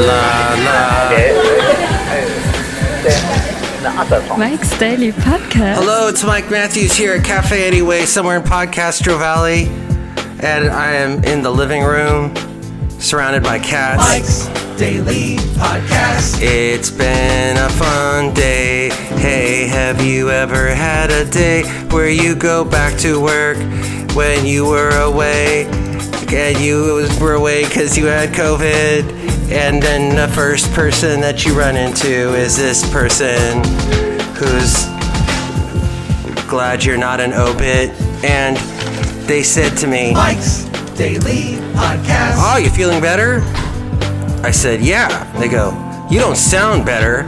la la. Mike's Daily Podcast. Hello, it's Mike Matthews here at Cafe Anyway, somewhere in Podcastro Valley. And I am in the living room, surrounded by cats. Mike's Daily Podcast. It's been a fun day. Hey, have you ever had a day where you go back to work when you were away? And you were away because you had COVID. And then the first person that you run into is this person who's glad you're not an obit. And they said to me, Mike's Daily Podcast. "Oh, you feeling better?" I said, "Yeah." They go, "You don't sound better."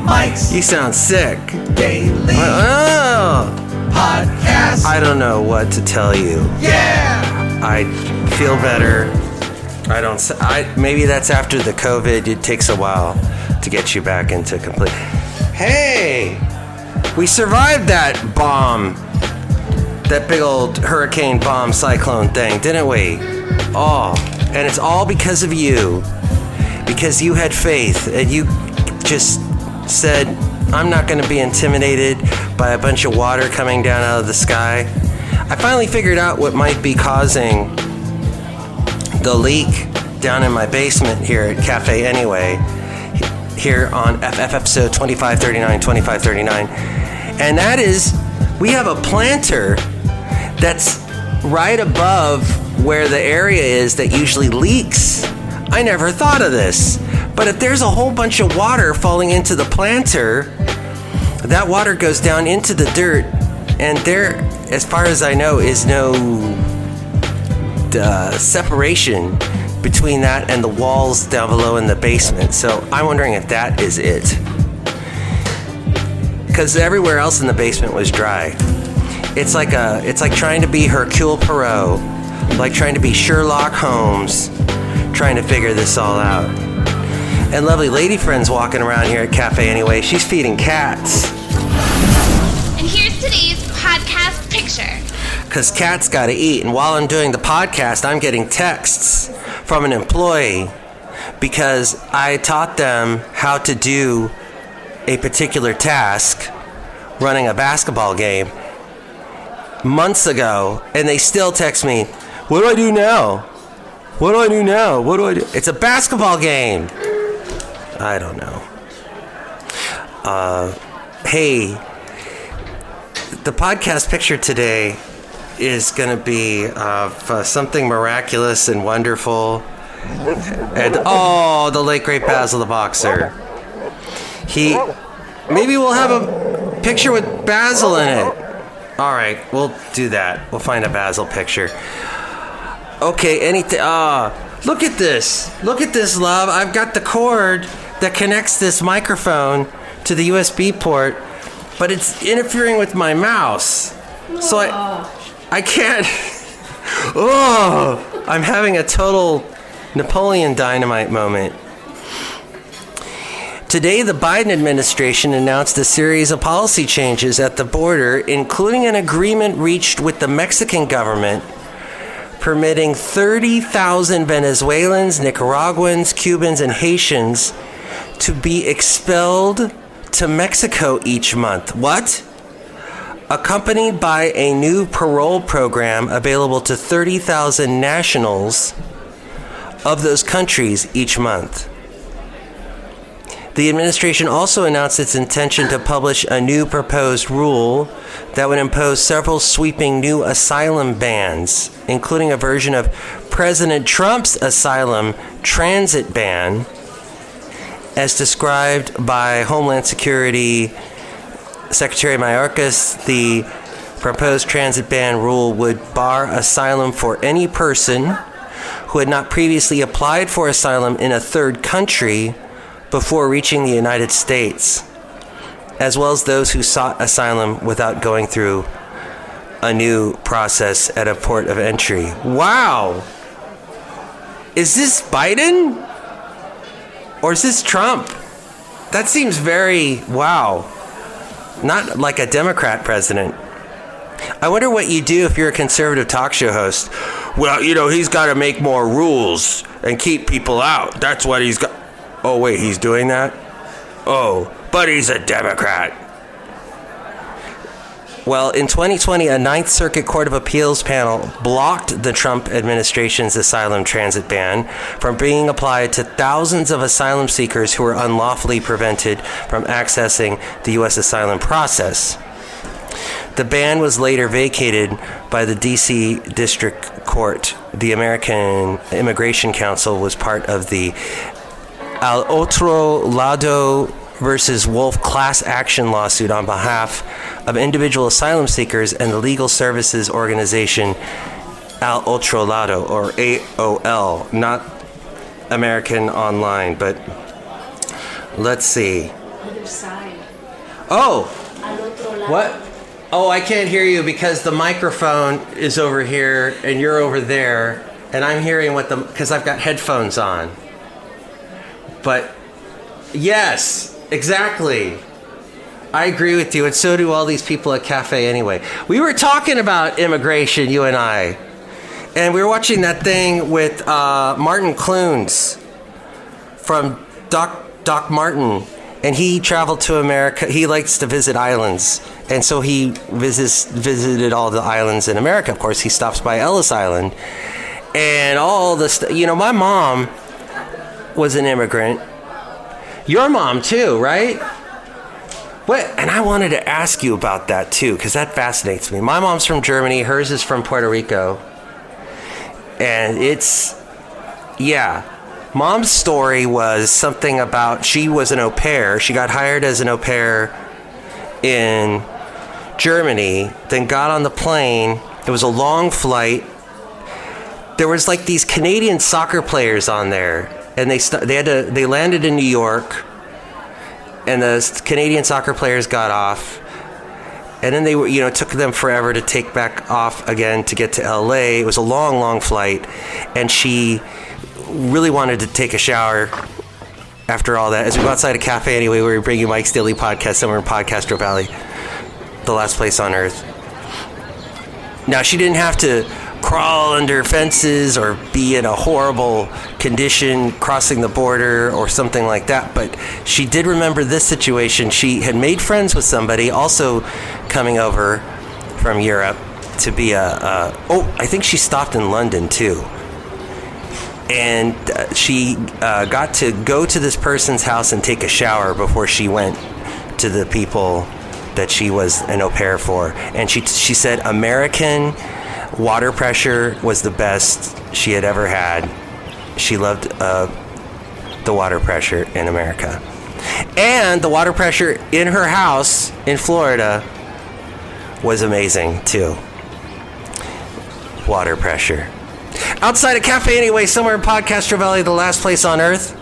Mike's "You sound sick." Daily Oh, Podcast. I don't know what to tell you. Yeah. I feel better. Maybe that's after the COVID. It takes a while to get you back into complete. Hey, we survived that bomb, that big old hurricane bomb cyclone thing, didn't we? Oh, and it's all because of you. Because you had faith and you just said, "I'm not going to be intimidated by a bunch of water coming down out of the sky." I finally figured out what might be causing the leak down in my basement here at Cafe Anyway, here on FF episode 2539. And that is, we have a planter that's right above where the area is that usually leaks. I never thought of this, but if there's a whole bunch of water falling into the planter, that water goes down into the dirt, and there, as far as I know, is no separation between that and the walls down below in the basement. So I'm wondering if that is it, because everywhere else in the basement was dry. It's like trying to be Hercule Poirot, like trying to be Sherlock Holmes, trying to figure this all out. And lovely lady friend's walking around here at Cafe Anyway. She's feeding cats. And here's today's podcast picture. Because cats gotta eat. And while I'm doing the podcast, I'm getting texts from an employee because I taught them how to do a particular task, running a basketball game, months ago, and they still text me, "What do I do now? What do I do now? What do I do?" It's a basketball game. I don't know. Hey, the podcast picture today is going to be of something miraculous and wonderful. And the late great Basil the Boxer. Maybe we'll have a picture with Basil in it. All right, we'll do that. We'll find a Basil picture. Okay, anything. Look at this. Look at this, love. I've got the cord that connects this microphone to the USB port, but it's interfering with my mouse. So I can't. Oh, I'm having a total Napoleon Dynamite moment. Today, the Biden administration announced a series of policy changes at the border, including an agreement reached with the Mexican government permitting 30,000 Venezuelans, Nicaraguans, Cubans, and Haitians to be expelled to Mexico each month. What? Accompanied by a new parole program available to 30,000 nationals of those countries each month. The administration also announced its intention to publish a new proposed rule that would impose several sweeping new asylum bans, including a version of President Trump's asylum transit ban, as described by Homeland Security Secretary Mayorkas. The proposed transit ban rule would bar asylum for any person who had not previously applied for asylum in a third country before reaching the United States, as well as those who sought asylum without going through a new process at a port of entry. Wow! Is this Biden? Or is this Trump? That seems very, wow. Not like a Democrat president. I wonder what you do if you're a conservative talk show host. Well, he's got to make more rules and keep people out. That's what he's got. Oh, wait, he's doing that? Oh, but he's a Democrat. Well, in 2020, a Ninth Circuit Court of Appeals panel blocked the Trump administration's asylum transit ban from being applied to thousands of asylum seekers who were unlawfully prevented from accessing the U.S. asylum process. The ban was later vacated by the D.C. District Court. The American Immigration Council was part of the Al Otro Lado versus Wolf class action lawsuit on behalf of individual asylum seekers and the legal services organization Al Otro Lado, or AOL, not American Online, but let's see. Other side. Oh, Al otro lado. what? Oh, I can't hear you because the microphone is over here and you're over there, and I'm hearing because I've got headphones on. But yes, exactly. I agree with you, and so do all these people at Cafe Anyway. We were talking about immigration, you and I, and we were watching that thing with Martin Clunes from Doc Martin, and he traveled to America. He likes to visit islands, and so he visited all the islands in America. Of course, he stops by Ellis Island, and all this. My mom was an immigrant. Your mom too, right? What? And I wanted to ask you about that too, because that fascinates me. My mom's from Germany. Hers is from Puerto Rico. And Mom's story was something about she was an au pair. She got hired as an au pair in Germany, then got on the plane. It was a long flight. There was like these Canadian soccer players on there, and they landed in New York. And the Canadian soccer players got off, and then they were, took them forever to take back off again to get to LA. It was a long, long flight, and she really wanted to take a shower after all that. As we go outside a Cafe Anyway, we were bringing Mike's Daily Podcast somewhere in Podcastro Valley, the last place on earth. Now, she didn't have to crawl under fences or be in a horrible condition crossing the border or something like that, but she did remember this situation. She had made friends with somebody also coming over from Europe to be I think she stopped in London too, and she got to go to this person's house and take a shower before she went to the people that she was an au pair for. And she said American water pressure was the best she had ever had. She loved the water pressure in America. And the water pressure in her house in Florida was amazing too. Water pressure. Outside a Cafe Anyway, somewhere in Podcastro Valley, the last place on earth.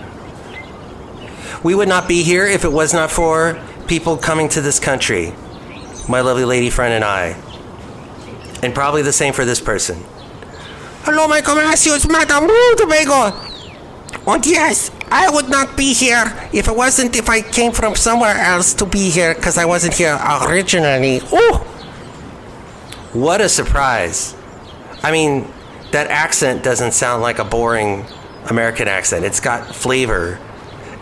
We would not be here if it was not for people coming to this country. My lovely lady friend and I. And probably the same for this person. Hello, my comercios, Madame Rootabega. And yes, I would not be here if I came from somewhere else to be here, because I wasn't here originally. Ooh! What a surprise. I mean, that accent doesn't sound like a boring American accent. It's got flavor.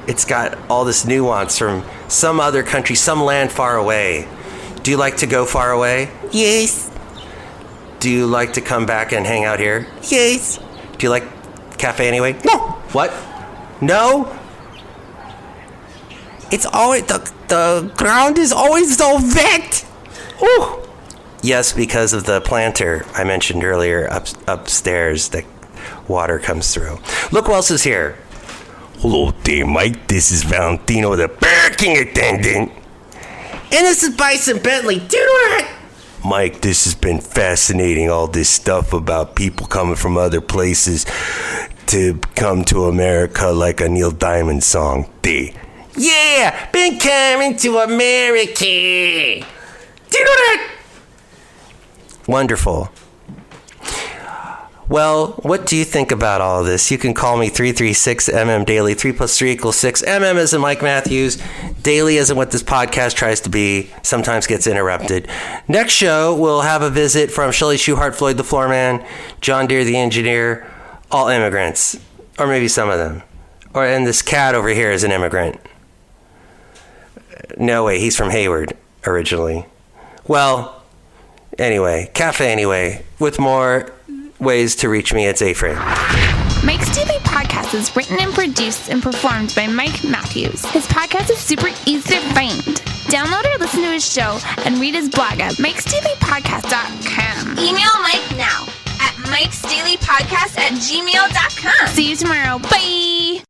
It's got all this nuance from some other country, some land far away. Do you like to go far away? Yes. Do you like to come back and hang out here? Yes. Do you like Cafe Anyway? No. What? No? It's always, the ground is always so wet. Ooh. Yes, because of the planter I mentioned earlier upstairs, that water comes through. Look who else is here. Hello there, Mike. This is Valentino, the parking attendant. And this is Bison Bentley. Do it! Mike, this has been fascinating, all this stuff about people coming from other places to come to America, like a Neil Diamond song. Yeah, been coming to America. Do that! Wonderful. Well, what do you think about all of this? You can call me 336-MM Daily. 3 + 3 = 6. MM as in Mike Matthews. Daily as in what this podcast tries to be. Sometimes gets interrupted. Next show, we'll have a visit from Chely Shoehart, Floyd the Floorman, John Deere the engineer, all immigrants. Or maybe some of them. And this cat over here is an immigrant. No way, he's from Hayward originally. Well, anyway, cafe anyway. With more ways to reach me, it's A-Frame. Mike's Daily Podcast is written and produced and performed by Mike Matthews. His podcast is super easy to find. Download or listen to his show and read his blog at MikesDailyPodcast.com. Email Mike now at MikesDailyPodcast@gmail.com. See you tomorrow. Bye!